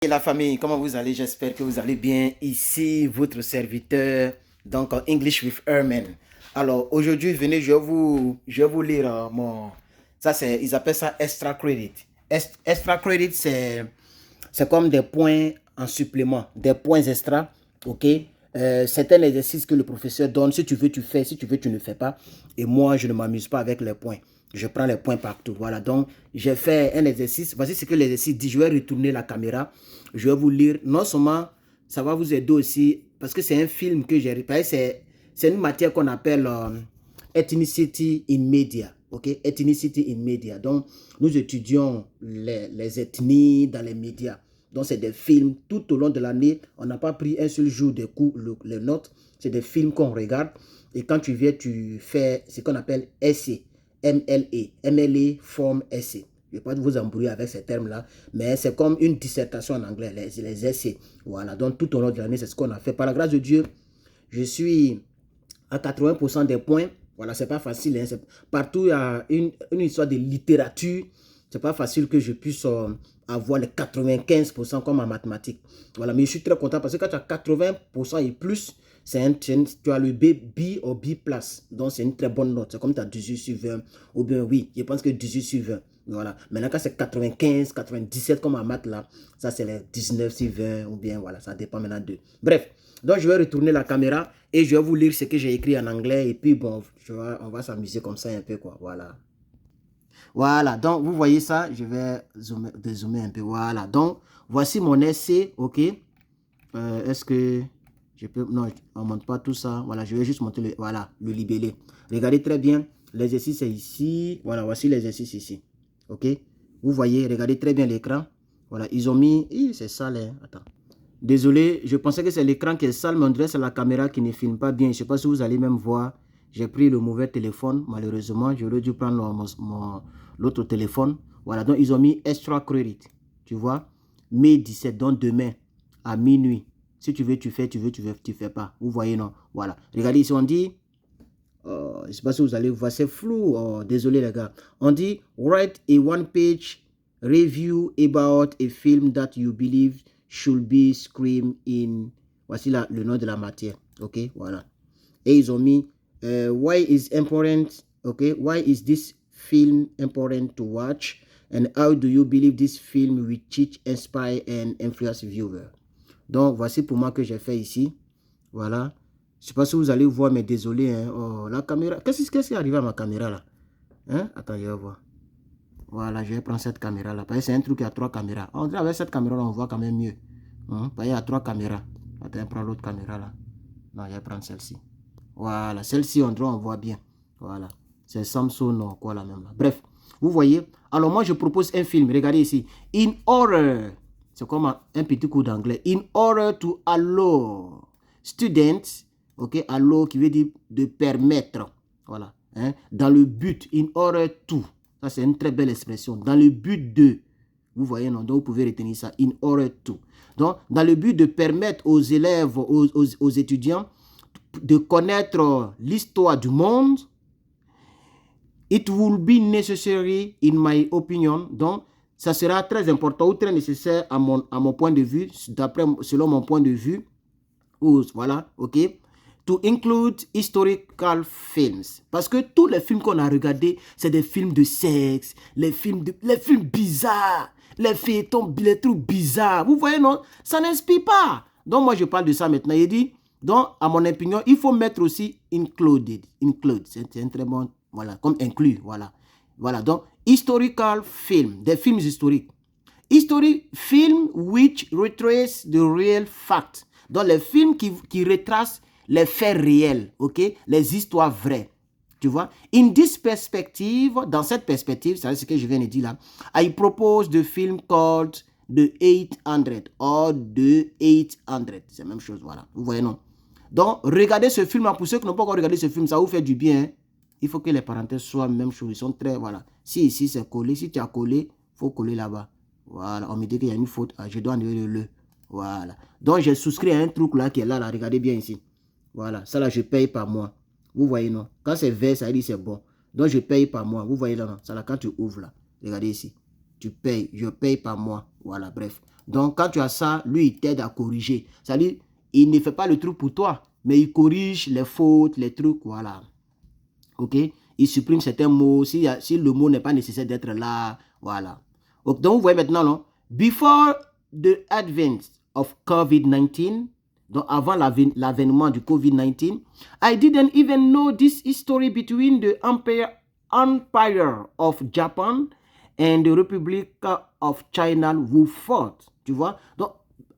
Et la famille, comment vous allez? J'espère que vous allez bien. Ici, votre serviteur, donc English with Herman. Alors, aujourd'hui, venez, je vais vous lire Ça, ils appellent ça extra credit. Extra credit, c'est comme des points en supplément, des points extra, ok? C'est un exercice que le professeur donne. Si tu veux, tu fais. Si tu veux, tu ne fais pas. Et moi, je ne m'amuse pas avec les points. Je prends les points partout. Voilà, donc j'ai fait un exercice. Voici ce que l'exercice dit. Je vais retourner la caméra. Je vais vous lire. Non seulement, ça va vous aider aussi, parce que c'est un film que j'ai réparé. C'est une matière qu'on appelle Ethnicity in Media. Ok, Ethnicity in Media. Donc, nous étudions les ethnies dans les médias. Donc, c'est des films tout au long de l'année. On n'a pas pris un seul jour de cours, les notes. C'est des films qu'on regarde. Et quand tu viens, tu fais ce qu'on appelle essai. MLA. MLA forme essai. Je ne vais pas vous embrouiller avec ces termes-là, mais c'est comme une dissertation en anglais, les essais. Voilà, donc tout au long de l'année, c'est ce qu'on a fait. Par la grâce de Dieu, je suis à 80% des points. Voilà, c'est pas facile. Hein. Partout, il y a une histoire de littérature. C'est pas facile que je puisse avoir les 95% comme en mathématiques. Voilà, mais je suis très content parce que quand tu as 80% et plus, tu as le B ou B+. Donc, c'est une très bonne note. C'est comme tu as 18 sur 20. Ou bien, oui, je pense que 18 sur 20. Voilà. Maintenant, quand c'est 95, 97 comme en maths, là, ça, c'est les 19 sur 20. Ou bien, voilà, ça dépend maintenant de. Bref. Donc, je vais retourner la caméra et je vais vous lire ce que j'ai écrit en anglais. Et puis, bon, on va s'amuser comme ça un peu, quoi. Voilà. Voilà. Donc, vous voyez ça. Je vais dézoomer un peu. Voilà. Donc, voici mon essai. OK. Est-ce que je peux... Non, on ne montre pas tout ça. Voilà. Je vais juste montrer le libellé. Regardez très bien. L'exercice est ici. Voilà. Voici l'exercice ici. OK. Vous voyez. Regardez très bien l'écran. Voilà. Ils ont mis... C'est sale. Hein. Attends. Désolé, je pensais que c'est l'écran qui est sale, mais on dirait que c'est la caméra qui ne filme pas bien. Je ne sais pas si vous allez même voir. J'ai pris le mauvais téléphone, malheureusement. J'aurais dû prendre l'autre téléphone. Voilà, donc ils ont mis extra credit. Tu vois, mai 17, donc demain, à minuit. Si tu veux, tu fais, tu fais pas. Vous voyez, non? Voilà. Regardez ici, on dit... je ne sais pas si vous allez voir, c'est flou. Désolé, les gars. On dit, write a one-page review about a film that you believe should be screened in... Voici là, le nom de la matière. OK, voilà. Et ils ont mis, why is important, OK, why is this film important to watch? And how do you believe this film will teach, inspire and influence viewer? Donc, voici pour moi que j'ai fait ici. Voilà. Je ne sais pas si vous allez voir, mais désolé. Hein. Oh, la caméra. Qu'est-ce qui est arrivé à ma caméra là? Hein? Attends, je vais voir. Voilà, je vais prendre cette caméra là. Parce que c'est un truc qui a 3 caméras. On dirait avec cette caméra là, on voit quand même mieux. Hein? Parce qu'il y a 3 caméras. Attends, je prends l'autre caméra là. Non, je vais prendre celle-ci. Voilà, celle-ci, on voit bien. Voilà. C'est Samsung, non, quoi là même là. Bref, vous voyez. Alors moi, je propose un film. Regardez ici. In order. C'est comme un petit coup d'anglais. In order to allow students, ok, allow qui veut dire de permettre, voilà, hein, dans le but, in order to, ça c'est une très belle expression, dans le but de, vous voyez, non, donc vous pouvez retenir ça, in order to, donc dans le but de permettre aux élèves, aux étudiants, de connaître l'histoire du monde, it will be necessary, in my opinion, donc ça sera très important ou très nécessaire à mon point de vue, selon mon point de vue, voilà, ok, to include historical films. Parce que tous les films qu'on a regardés, c'est des films de sexe, les films bizarres, les feuilletons, les trucs bizarres. Vous voyez, non? Ça n'inspire pas. Donc, moi, je parle de ça maintenant. Il dit, donc, à mon opinion, il faut mettre aussi included. Include, c'est un très bon, voilà, comme inclus, voilà. Voilà, donc, historical film, des films historiques. Historic film which retrace the real fact. Donc, les films qui retracent les faits réels, ok? Les histoires vraies. Tu vois? In this perspective, dans cette perspective, c'est ce que je viens de dire là, I propose the film called The 800 or The 800. C'est la même chose, voilà. Vous voyez, non? Donc, regardez ce film, pour ceux qui n'ont pas encore regardé ce film, ça vous fait du bien. Hein? Il faut que les parenthèses soient la même chose. Ils sont très, voilà. Si ici c'est collé, si tu as collé, il faut coller là-bas. Voilà, on me dit qu'il y a une faute. Ah, je dois enlever le. Voilà. Donc, j'ai souscrit à un truc là qui est là, là. Regardez bien ici. Voilà. Ça là, je paye par mois. Vous voyez, non? Quand c'est vert, ça dit c'est bon. Donc, je paye par mois. Vous voyez là, non? Ça là, quand tu ouvres là. Regardez ici. Tu payes. Je paye par mois. Voilà, bref. Donc, quand tu as ça, lui, il t'aide à corriger. C'est-à-dire, il ne fait pas le truc pour toi, mais il corrige les fautes, les trucs, voilà. Ok? Il supprime certains mots, si le mot n'est pas nécessaire d'être là, voilà. Donc, vous voyez maintenant, non? Before the advent of COVID-19, donc avant l'avènement du COVID-19, I didn't even know this history between the Empire of Japan and the Republic of China who fought. Tu vois? Donc,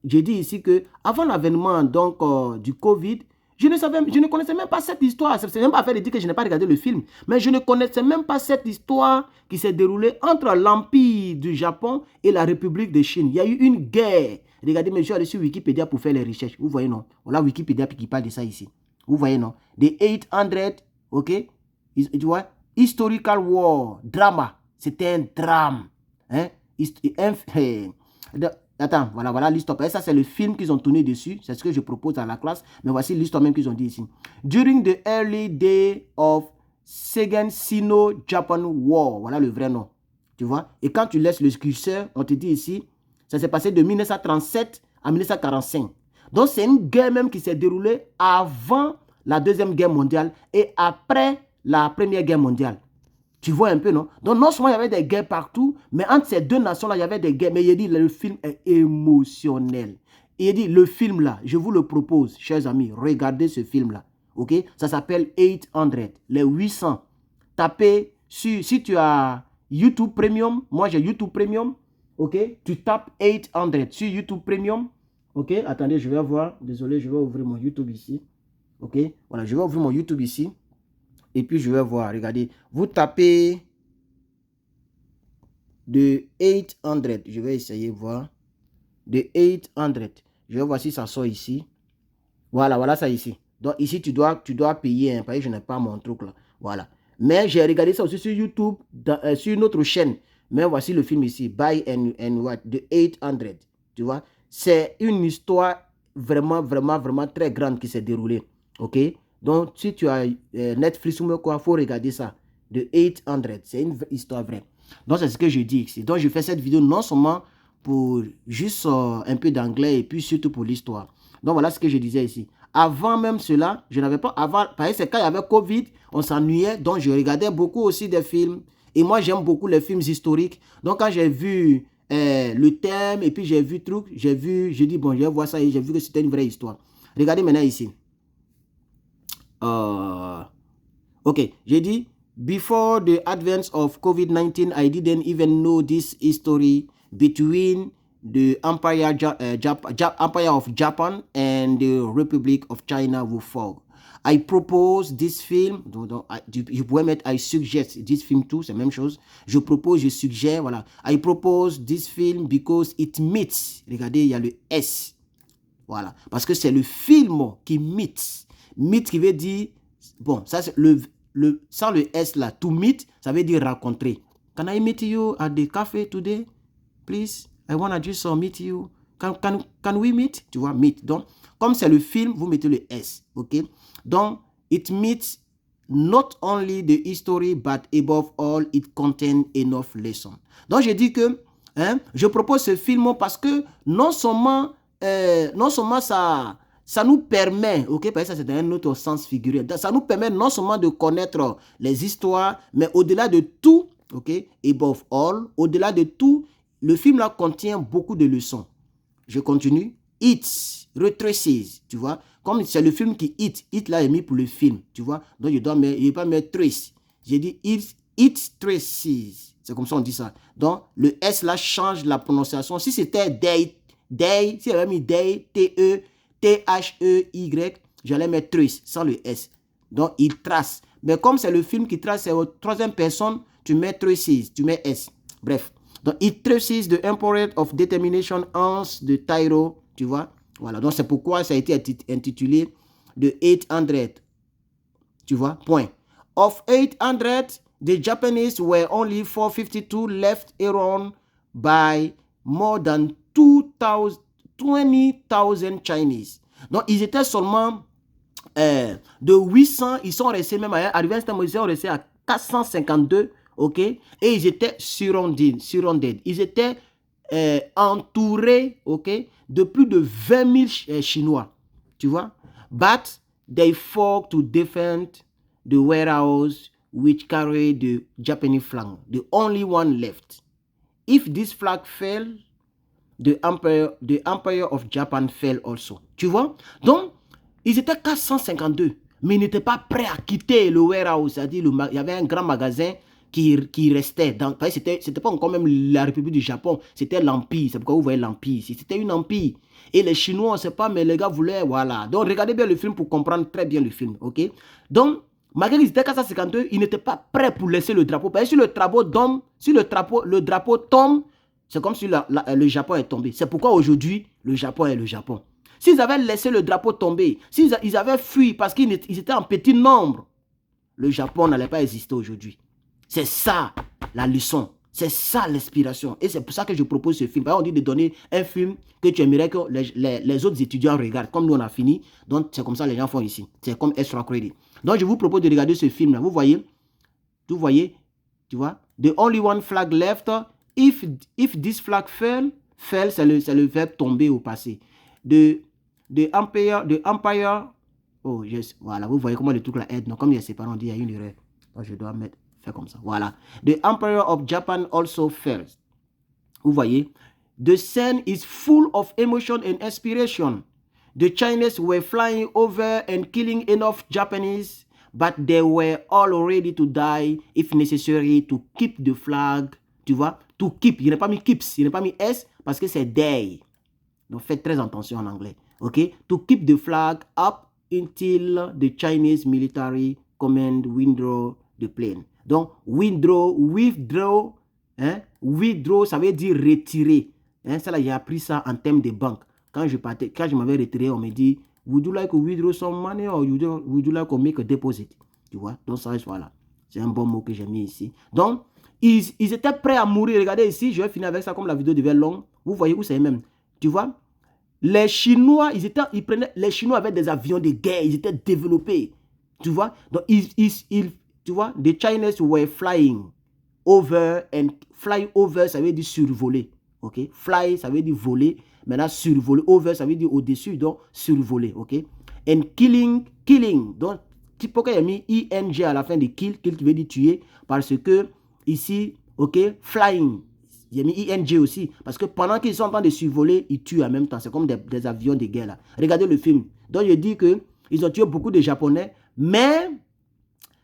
j'ai dit ici que avant l'avènement donc du Covid, je ne connaissais même pas cette histoire. Ce n'est même pas affaire de dire que je n'ai pas regardé le film, mais je ne connaissais même pas cette histoire qui s'est déroulée entre l'Empire du Japon et la République de Chine. Il y a eu une guerre. Regardez, mais je suis allé sur Wikipédia pour faire les recherches. Vous voyez, non? Voilà Wikipédia qui parle de ça ici. Vous voyez, non? The 800, ok? Tu vois? Historical war, drama. C'était un drame. Hein? Attends, voilà l'histoire. Ça, c'est le film qu'ils ont tourné dessus. C'est ce que je propose à la classe. Mais voici l'histoire même qu'ils ont dit ici. During the early day of Second Sino-Japan War. Voilà le vrai nom. Tu vois? Et quand tu laisses le curseur, on te dit ici, ça s'est passé de 1937 à 1945. Donc, c'est une guerre même qui s'est déroulée avant la Deuxième Guerre mondiale et après la Première Guerre mondiale. Tu vois un peu, non? Donc, non seulement il y avait des guerres partout, mais entre ces deux nations-là, il y avait des guerres. Mais il dit, le film est émotionnel. Il dit, le film là, je vous le propose, chers amis, regardez ce film-là. Ok? Ça s'appelle 800, les 800. Tapez, si tu as YouTube Premium, moi j'ai YouTube Premium, ok? Tu tapes 800 sur YouTube Premium. Ok? Attendez, je vais voir. Désolé, je vais ouvrir mon YouTube ici. Ok? Voilà, je vais ouvrir mon YouTube ici. Et puis, je vais voir. Regardez. Vous tapez de 800. Je vais essayer de voir. De 800. Je vais voir si ça sort ici. Voilà ça ici. Donc, ici, tu dois payer. Hein, parce que je n'ai pas mon truc là. Voilà. Mais j'ai regardé ça aussi sur YouTube, sur notre chaîne. Mais voici le film ici. Buy and what? De 800. Tu vois? C'est une histoire vraiment très grande qui s'est déroulée. Ok? Donc, si tu as Netflix ou quoi, il faut regarder ça. De 800. C'est une histoire vraie. Donc, c'est ce que je dis ici. Donc, je fais cette vidéo non seulement pour juste un peu d'anglais et puis surtout pour l'histoire. Donc, voilà ce que je disais ici. Avant même cela, je n'avais pas... Avant, par exemple, c'est quand il y avait Covid, on s'ennuyait. Donc, je regardais beaucoup aussi des films. Et moi, j'aime beaucoup les films historiques. Donc, quand j'ai vu le thème et puis j'ai vu truc, j'ai dit, bon, je vais voir ça et j'ai vu que c'était une vraie histoire. Regardez maintenant ici. Ok, j'ai dit, before the advent of COVID-19, I didn't even know this history between the Empire of Japan and the Republic of China who fought. I propose this film, je pourrais mettre I suggest this film too, c'est la même chose. Je propose, je suggère, voilà. I propose this film because it meets, regardez, il y a le S. Voilà, parce que c'est le film qui meets. Meet qui veut dire, bon, ça c'est sans le S là, to meet, ça veut dire rencontrer. Can I meet you at the cafe today? Please, I want to just meet you. Can we meet? Tu vois, meet. Donc, comme c'est le film, vous mettez le S, ok? Donc, it meets not only the history, but above all, it contains enough lessons. Donc, j'ai dit que, je propose ce film parce que non seulement ça nous permet, ok, parce que ça c'est dans un autre sens figuré, ça nous permet non seulement de connaître les histoires, mais au-delà de tout, ok, above all, au-delà de tout, le film là contient beaucoup de leçons. Je continue. It retraces, tu vois, comme c'est le film qui it là est mis pour le film, tu vois, donc je ne pas mettre trace. J'ai dit it traces, c'est comme ça on dit ça. Donc le S là change la prononciation. Si c'était day, si j'avais mis day, T-H-E-Y, j'allais mettre trace sans le S. Donc, il trace. Mais comme c'est le film qui trace, c'est au troisième personne, tu mets traces, tu mets S. Bref. Donc, it traces the Emperor of Determination Hans de Tyro, tu vois. Voilà. Donc, c'est pourquoi ça a été intitulé The 800. Tu vois, point. Of 800, the Japanese were only 452 left around by more than 20,000 Chinese. Donc, ils étaient seulement de 800, ils sont restés même, arrivé à un stade, ils sont restés à 452, ok? Et ils étaient surrounded. Ils étaient entouré, ok, de plus de 20 000 Chinois, tu vois. But they fought to defend the warehouse which carried the Japanese flag, the only one left. If this flag fell, the empire of Japan fell also. Tu vois? Donc, ils étaient 452, mais ils n'étaient pas prêts à quitter le warehouse, c'est-à-dire il y avait un grand magasin qui restait. C'était pas encore même la République du Japon, c'était l'Empire. C'est pourquoi vous voyez l'Empire ici. C'était une empire. Et les Chinois, on ne sait pas, mais les gars voulaient, voilà. Donc, regardez bien le film pour comprendre très bien le film, ok? Donc, malgré qu'ils étaient 452, ils n'étaient pas prêts pour laisser le drapeau. Parce que si le drapeau tombe, c'est comme si le Japon est tombé. C'est pourquoi aujourd'hui, le Japon est le Japon. S'ils avaient laissé le drapeau tomber, s'ils avaient fui parce qu'ils étaient en petit nombre, le Japon n'allait pas exister aujourd'hui. C'est ça la leçon. C'est ça l'inspiration. Et c'est pour ça que je propose ce film. On dit de donner un film que tu aimerais que les autres étudiants regardent. Comme nous, on a fini. Donc, c'est comme ça que les gens font ici. C'est comme Extra Credit. Donc, je vous propose de regarder ce film-là. Vous voyez? Tu vois? The only one flag left. If this flag fell, c'est le verbe tomber au passé. The empire. Oh, yes. Voilà, vous voyez comment le truc là aide. Donc, comme il y a séparé, on dit il y a une erreur. Donc, je dois faire comme ça. Voilà. The Empire of Japan also fell. Vous voyez. The scene is full of emotion and inspiration. The Chinese were flying over and killing enough Japanese, but they were all ready to die if necessary to keep the flag. Tu vois? To keep. Il n'a pas mis keeps. Il n'a pas mis S parce que c'est day. Donc, faites très attention en anglais. OK? To keep the flag up until the Chinese military command withdraw the plane. Donc, withdraw, hein? Withdraw, ça veut dire retirer. Hein? Ça, là, j'ai appris ça en termes de banque. Quand je m'avais retiré, on me dit, would you like to withdraw some money or would you like to make a deposit? Tu vois? Donc, ça, voilà. C'est un bon mot que j'ai mis ici. Donc, ils étaient prêts à mourir. Regardez ici, je vais finir avec ça comme la vidéo devient longue. Vous voyez où c'est même. Tu vois? Les Chinois, les Chinois avaient des avions de guerre, ils étaient développés. Tu vois? Donc, tu vois, the Chinese were flying over, and fly over, ça veut dire survoler. OK? Fly, ça veut dire voler. Maintenant, survoler. Over, ça veut dire au-dessus, donc survoler. OK? And killing. Donc, pourquoi il y a mis ING à la fin de kill qui veut dire tuer? Parce que ici, OK, flying. Il y a mis ING aussi. Parce que pendant qu'ils sont en train de survoler, ils tuent en même temps. C'est comme des avions de guerre là. Regardez le film. Donc, je dis qu'ils ont tué beaucoup de Japonais. Mais,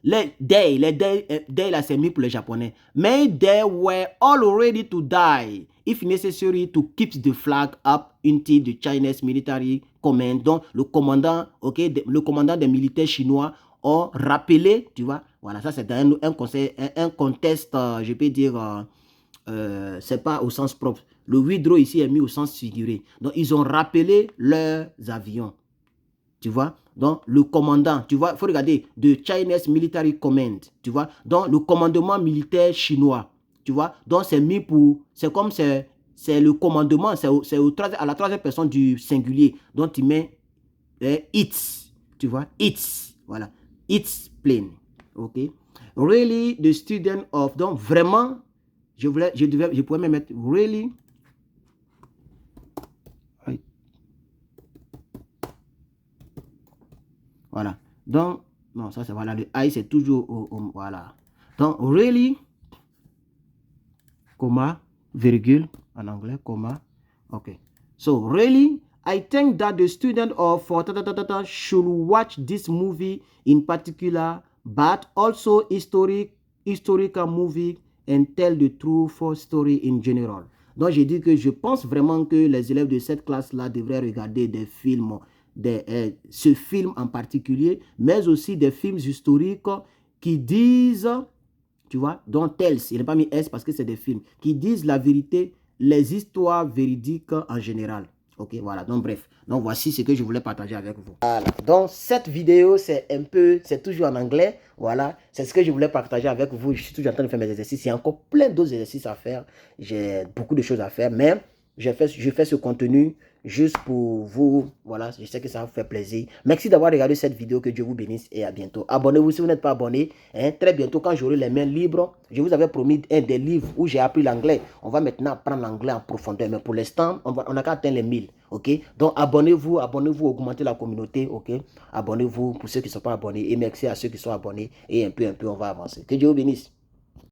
les day là, c'est mis pour les Japonais. Mais they were all ready to die if necessary to keep the flag up until the Chinese military command. Donc, le commandant, OK, le commandant des militaires chinois ont rappelé, tu vois. Voilà, ça c'est un contexte, je peux dire... c'est pas au sens propre. Le withdraw ici est mis au sens figuré. Donc, ils ont rappelé leurs avions. Tu vois? Donc, le commandant, tu vois, il faut regarder, de Chinese Military Command, tu vois? Donc, le commandement militaire chinois, tu vois? Donc, c'est mis pour, c'est comme c'est le commandement, c'est à la troisième personne du singulier. Donc, tu mets its, tu vois? Its, voilà. Its plane, ok? Really, the student of, donc, vraiment, je pourrais même mettre really. Voilà. Donc, non, ça c'est voilà. Le I c'est toujours voilà. Donc, really, comma, virgule, en anglais, comma. Ok. So, really, I think that the student of should watch this movie in particular, but also historical movie and tell the true story in general. Donc, j'ai dit que je pense vraiment que les élèves de cette classe-là devraient regarder des films, ce film en particulier, mais aussi des films historiques qui disent, tu vois, dont tells, il n'a pas mis S parce que c'est des films, qui disent la vérité, les histoires véridiques en général. Ok, voilà, donc bref. Donc voici ce que je voulais partager avec vous. Voilà, donc cette vidéo, c'est toujours en anglais. Voilà, c'est ce que je voulais partager avec vous. Je suis toujours en train de faire mes exercices. Il y a encore plein d'autres exercices à faire. J'ai beaucoup de choses à faire, mais je fais ce contenu juste pour vous. Voilà, je sais que ça vous fait plaisir. Merci d'avoir regardé cette vidéo. Que Dieu vous bénisse et à bientôt. Abonnez-vous si vous n'êtes pas abonné. Hein, très bientôt, quand j'aurai les mains libres, je vous avais promis un des livres où j'ai appris l'anglais. On va maintenant apprendre l'anglais en profondeur. Mais pour l'instant, on n'a qu'à atteindre les 1000. Ok? Donc, abonnez-vous, augmentez la communauté. Ok? Abonnez-vous pour ceux qui ne sont pas abonnés. Et merci à ceux qui sont abonnés. Et un peu, on va avancer. Que Dieu vous bénisse.